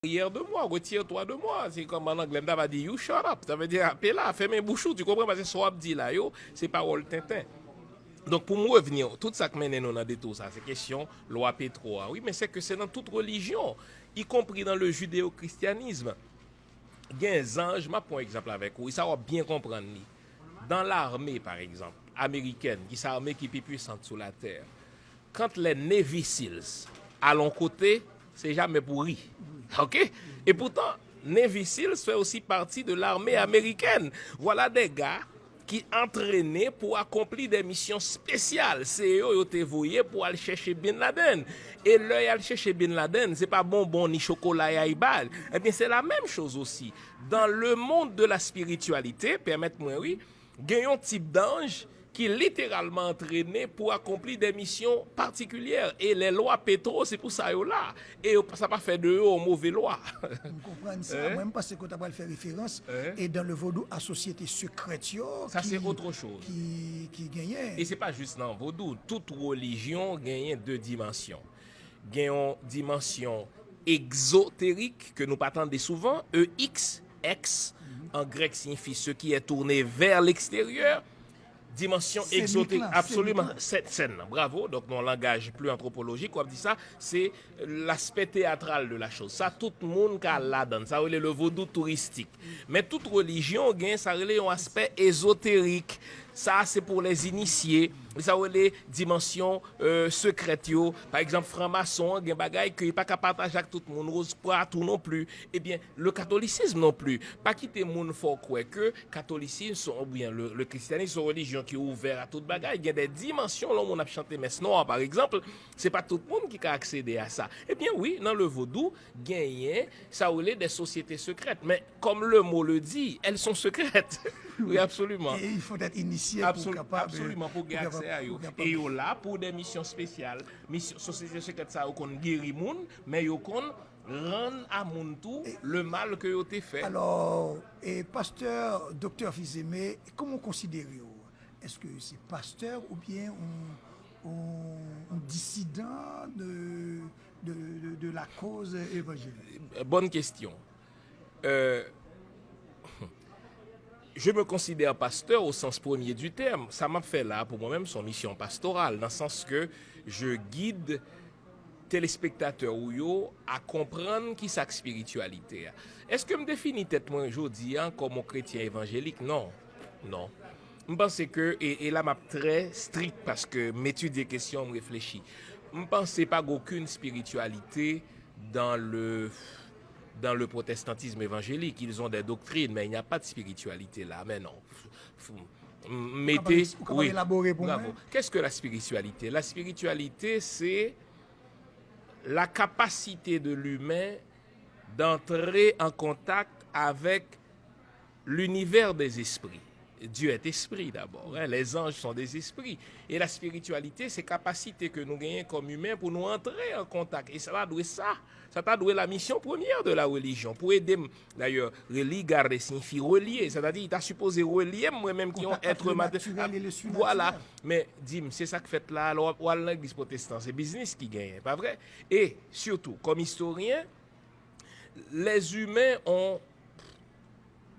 arrière de moi, retire-toi de moi. C'est comme en anglais, on va dire you shut up. Ça veut dire appelle là, ferme bouchou, tu comprends parce que soit dit là yo, c'est parole Tintin. Donc pour me revenir, tout ça que mène nous dans tout ça, c'est question loi Pétro. Oui, mais c'est que c'est dans toute religion, y compris dans le judéo-christianisme. Il y a un ange, je prends un exemple avec vous, ça va bien comprendre. Dans l'armée, par exemple, américaine, qui est l'armée qui est plus puissante sur la terre, quand les Navy Seals à l'on côté, c'est jamais pourri. OK? Et pourtant, Navy Seals fait aussi partie de l'armée américaine. Voilà des gars qui entraînaient pour accomplir des missions spéciales. C'est eux qui ont été pour aller chercher Bin Laden. Et là, aller chercher Bin Laden, c'est pas bonbon ni chocolat et aïbal. Eh bien, c'est la même chose aussi. Dans le monde de la spiritualité, permettez-moi, oui, il y a un type d'ange qui est littéralement entraîné pour accomplir des missions particulières. Et les lois Pétro, c'est pour ça là. Et ça n'a pas fait de eux aux mauvais lois. Vous comprenez ça? Même parce que tu as fait référence, et dans le vaudou, à société secrète, ça c'est autre chose. Qui gagnait. Et c'est pas juste dans le vaudou. Toute religion gagne deux dimensions. Gagne une dimension exotérique que nous attendons souvent, EX, X, en grec signifie ce qui est tourné vers l'extérieur. Dimension exotérique, absolument, cette scène, bravo, donc mon langage plus anthropologique, on dit ça, c'est l'aspect théâtral de la chose. Ça, tout le monde a là-dedans, ça relève le vaudou touristique. Mais toute religion, ça relève un aspect ésotérique. Ça, c'est pour les initiés. Ça relève dimension secrète. Par exemple, franc-maçon, il y a des bagailles qu'il n'est pas capable de partager avec tout le monde, rose quoi, tout non plus. Eh bien, le catholicisme non plus. Pas quitter le monde faut croire que le catholicisme, ou bien le christianisme, sont religion qui est ouvert à toute bagaille. Il y a des dimensions, là, où on a chanté messe noire, par exemple. C'est pas tout le monde qui a accédé à ça. Eh bien, oui, dans le vaudou, gagner, ça relève des sociétés secrètes. Mais comme le mot le dit, elles sont secrètes. Oui, absolument. Et il faut être initié pour capable. Absolument, pour gagner accès à eux. Et ils sont là pour des missions spéciales. Société secrète, ça, ils ont guéri moun, mais ils ont rendre à moun tout le mal que ils ont fait. Alors, et pasteur, docteur Fils-Aimé, comment considérez-vous? Est-ce que c'est pasteur ou bien un dissident de la cause évangélique? Bonne question. Je me considère pasteur au sens premier du terme. Ça m'a fait là, pour moi-même, son mission pastorale, dans le sens que je guide téléspectateurs ou yo à comprendre qui sa spiritualité. Est-ce que me définis tête moi aujourd'hui comme un chrétien évangélique? Non. Non. Je pense que, et là, je suis très strict parce que m'étude des questions, me réfléchis. Je ne pense pas qu'aucune spiritualité dans le protestantisme évangélique. Ils ont des doctrines, mais il n'y a pas de spiritualité là. Mais non. Mettez. Oui. Élaborer pour bravo. Qu'est-ce que la spiritualité? La spiritualité, c'est la capacité de l'humain d'entrer en contact avec l'univers des esprits. Dieu est esprit d'abord, hein? Les anges sont des esprits. Et la spiritualité, c'est capacité que nous gagnons comme humains pour nous entrer en contact. Et ça va douer ça. Ça va douer la mission première de la religion. Pour aider, d'ailleurs, relier signifie relier. C'est-à-dire, il t'a supposé relier moi-même qui ont être matériel. Voilà. Mais, dis-moi, c'est ça que fait là, alors, à l'église protestante, c'est business qui gagne, pas vrai? Et surtout, comme historien, les humains ont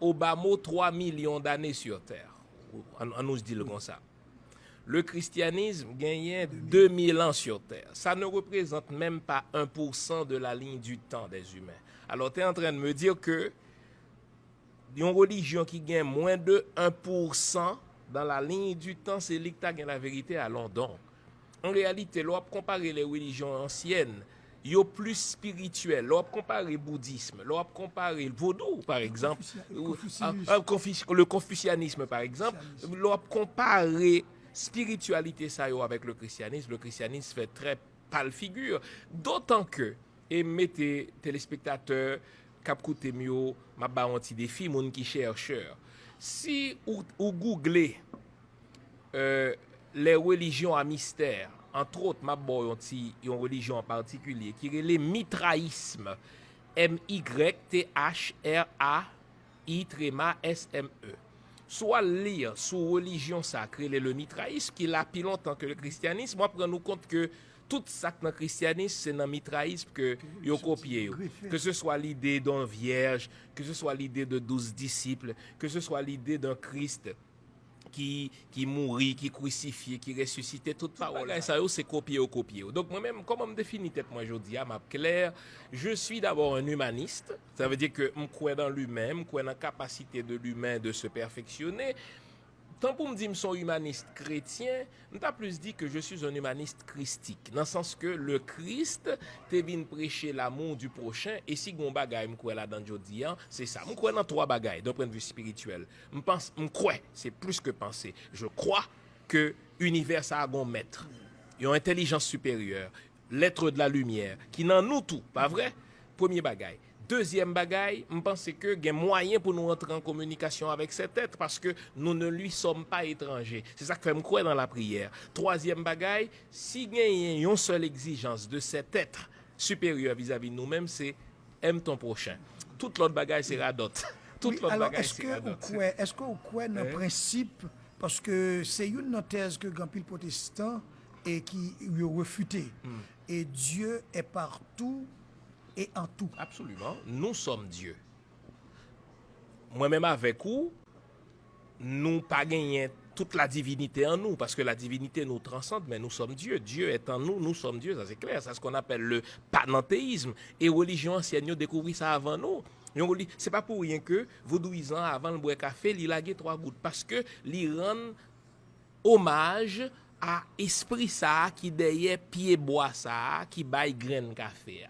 au bas mot 3 millions d'années sur Terre. On nous dit le comme ça. Le christianisme gagnait 2000 ans sur Terre. Ça ne représente même pas 1% de la ligne du temps des humains. Alors, tu es en train de me dire que une religion qui gagne moins de 1% dans la ligne du temps, c'est lui qui a la vérité à London. En réalité, l'on comparer les religions anciennes, yo plus spirituel. L'on compare le bouddhisme, l'on compare le vaudou, par exemple, le confucianisme, par exemple, l'on compare spiritualité ça avec le christianisme. Le christianisme fait très pâle figure, d'autant que, et mettez téléspectateurs, cap côté mieux, ma ba un petit défi, moun qui chercheur. Si ou googlez les religions à mystère, entre autres, ma boy une religion en particulier qui est le mitraïsme, M-Y-T-H-R-A-I-S-M-E. Soit lire sous religion sacrée le mitraïsme qui l'a plus longtemps que le christianisme, moi prends nous compte que tout ça dans le christianisme, c'est dans le mitraïsme que yo copié. Que ce soit l'idée d'un vierge, que ce soit l'idée de 12 disciples, que ce soit l'idée d'un Christ qui mourit, qui crucifié, qui ressuscité, toute parole. Ça, c'est copier. Donc moi-même, comment me définir tête moi aujourd'hui à map clair, je suis d'abord un humaniste. Ça veut dire que je crois dans l'humain, je crois dans la capacité de l'humain de se perfectionner. Tant pour me dire que je suis un humaniste chrétien, je t'ai plus dit que je suis un humaniste christique. Dans le sens que le Christ t'est venu prêcher l'amour du prochain. Et si on bagaille, je crois là dans Jodi, c'est ça. Je crois dans 3 bagailles d'un point de vue spirituel. Je crois, c'est plus que penser. Je crois que l'univers a un maître. Il y a une intelligence supérieure, l'être de la lumière, qui n'en nous tout, pas vrai? Premier bagaille. Deuxième bagaille, je pense que il y a moyen pour nous entrer en communication avec cet être parce que nous ne lui sommes pas étrangers. C'est ça que fait me croire dans la prière. Troisième bagaille, si il y a une seule exigence de cet être supérieur vis-à-vis de nous-mêmes, c'est aime ton prochain. Toute l'autre bagaille c'est radot. Toute l'autre bagaille c'est radot. Est-ce que vous croyez dans le principe, parce que c'est une thèse que grand pile protestant et qui lui refuté. Et Dieu est partout et en tout. Absolument. Nous sommes Dieu. Moi-même avec vous, nous pas gagné toute la divinité en nous, parce que la divinité nous transcende, mais nous sommes Dieu. Dieu est en nous, nous sommes Dieu, ça c'est clair. C'est ce qu'on appelle le panenthéisme. Et religion ancienne, nous découvert ça avant nous. C'est pas pour rien que vaudouisant avant le boire café, il laguait 3 gouttes, parce que il rend hommage à esprit ça qui derrière pied bois ça qui baille graine café.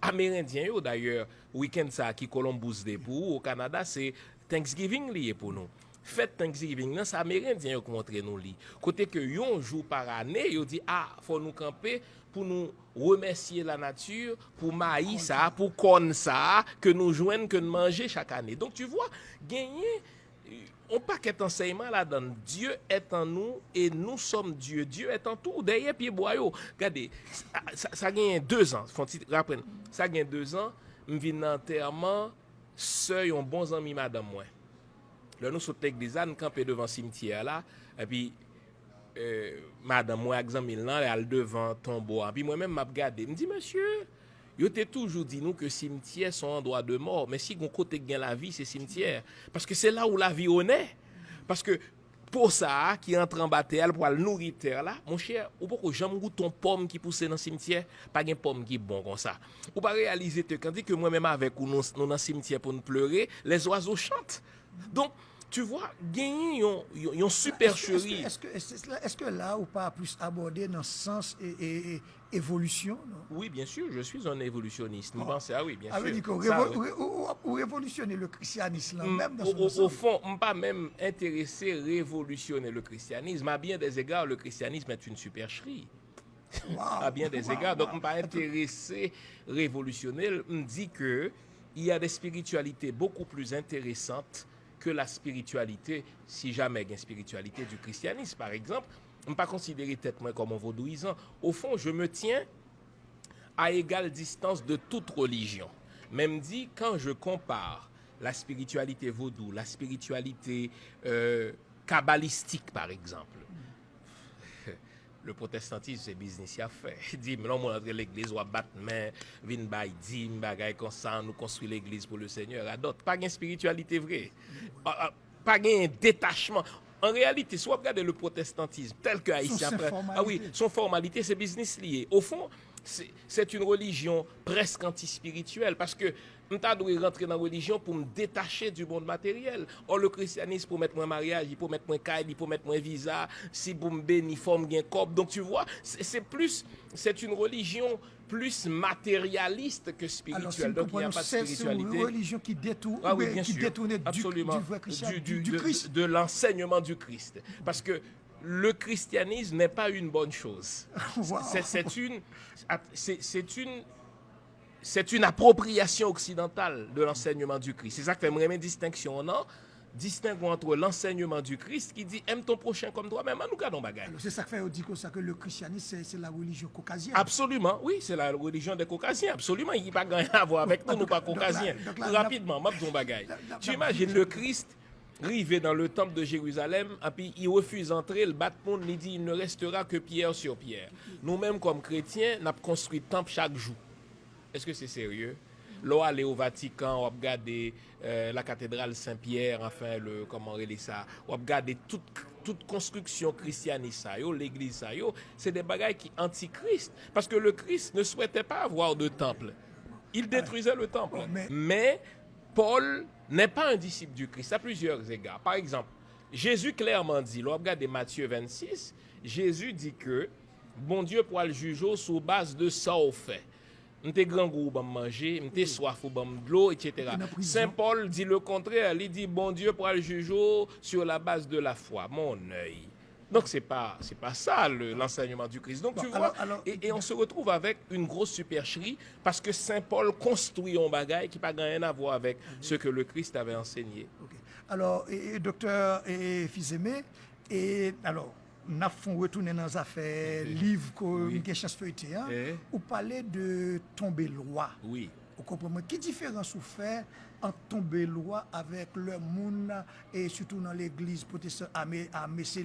Amérindiens d'ailleurs, week-end ça qui Columbus Day pour au Canada, c'est Thanksgiving lié pour nous. Fête Thanksgiving, c'est Amérindiens qui montre nous li. Côté que yon jour par année, yo dit faut nous camper pour nous remercier la nature, pour maïs ça, pour corn ça que nous joignent que nous manger chaque année. Donc tu vois, gagner on paquet d'enseignement là-dedans. Dieu est en nous et nous sommes Dieu. Dieu est en tout. Derrière pied boyau. Regardez, ça gagne 2 ans. Ça gagne 2 ans. Je viens d'enterrement. Seuil un bon ami madame moi. Là nous sommes l'église, nous camper devant le cimetière là. Et puis madame moi examine là, elle devant tombeau. Et puis moi-même m'a regardé. Me dit monsieur, yo t'ai toujours dit nous que cimetières sont endroits de mort, mais si on côté gain la vie, c'est cimetière parce que c'est là où la vie on est. Parce que pour ça qui entre en bataille pour le nourrir terre là, mon cher, ou pourquoi jamais goût ton pomme qui pousse dans le cimetière, pas une pomme qui bon comme ça. Ou pas réaliser te quand dit que moi-même avec nous dans le cimetière pour nous pleurer, les oiseaux chantent. Donc tu vois, gagner une supercherie. Est-ce que là, ou pas plus abordé dans le sens et évolution? Non? Oui, bien sûr, je suis un évolutionniste. Vous pensez, oui, bien sûr. Ou révolutionner le christianisme, là, même dans au fond, je ne suis pas même intéressé à révolutionner le christianisme. À bien des égards, le christianisme est une supercherie. À bien des égards. Donc, je ne suis pas intéressé à révolutionner. Je me dis qu'il y a des spiritualités beaucoup plus intéressantes que la spiritualité, si jamais il y a une spiritualité du christianisme, par exemple, je ne pas considérer tête moi comme un vaudouisant. Au fond, je me tiens à égale distance de toute religion. Même dit, quand je compare la spiritualité vaudou, la spiritualité kabbalistique, par exemple, le protestantisme, c'est business à faire. Il dit, mais non, on entre l'église, on va battre main, vin bay, dim, bagay, comme ça, nous construit l'église pour le Seigneur. À d'autres, pas de spiritualité vraie. Pas de détachement. En réalité, si vous regardez le protestantisme tel que haïtien, son formalité, c'est business lié. Au fond, c'est une religion presque anti-spirituelle parce que je dois rentrer dans la religion pour me détacher du monde matériel. Or, le christianisme, pour mettre mon mariage, il faut mettre mon caille, il faut mettre mon visa, si pour me bénir, forme gain corps. Donc, tu vois, c'est une religion plus matérialiste que spirituelle. Alors, donc, il n'y a pas de spiritualité. C'est une religion qui détourne, du vrai christianisme, du Christ. De l'enseignement du Christ. Parce que le christianisme n'est pas une bonne chose. Wow. C'est une appropriation occidentale de l'enseignement du Christ. C'est ça que fait une distinction, non? Distinguons entre l'enseignement du Christ qui dit aime ton prochain comme toi-même. Nous gardons bagaille. C'est ça que fait dit que le christianisme c'est la religion caucasienne. Absolument, oui, c'est la religion des caucasiens. Absolument, il n'y a pas rien à voir avec nous, nous pas caucasiens. Rapidement, m'a dit bagaille. Tu imagines le Christ rivé dans le temple de Jérusalem, et puis il refuse d'entrer, le bat monde, il dit il ne restera que pierre sur pierre. Nous-mêmes, comme chrétiens, nous avons construit le temple chaque jour. Est-ce que c'est sérieux? L'on aller au Vatican, on regarde la cathédrale Saint-Pierre, enfin, comment on dit ça, on regarde toute construction christianiste, l'église, c'est des bagailles qui antichrist. Parce que le Christ ne souhaitait pas avoir de temple. Il détruisait le temple. Mais Paul n'est pas un disciple du Christ à plusieurs égards. Par exemple, Jésus clairement dit, l'on regarde Matthieu 26, Jésus dit que bon Dieu pourra le juger sur base de ça au fait. M'te grand goût pour manger, m'te soif pour boire de l'eau, etc. Saint Paul dit le contraire, il dit bon Dieu pourra le juger sur la base de la foi, mon œil. Donc c'est pas ça l'enseignement du Christ. Donc tu vois, et on se retrouve avec une grosse supercherie parce que Saint Paul construit un bagage qui n'a rien à voir avec ce que le Christ avait enseigné. Okay. Alors, docteur Fils-Aimé, et alors, nous avons retourné dans les affaires, livres que nous avons chance feuilleté, ou parler de tomber loi. Oui. Vous comprenez? Quelle différence vous fait entre tomber loi avec le monde et surtout dans l'église protestante à Messieurs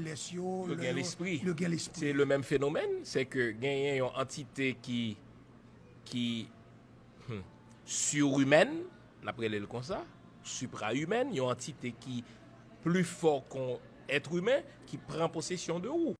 le gain l'esprit. l'esprit. C'est le même phénomène, c'est que gagner une entité qui surhumaine, on appelle le comme ça, suprahumaine, une entité qui plus fort qu'un être humain qui prend possession de vous.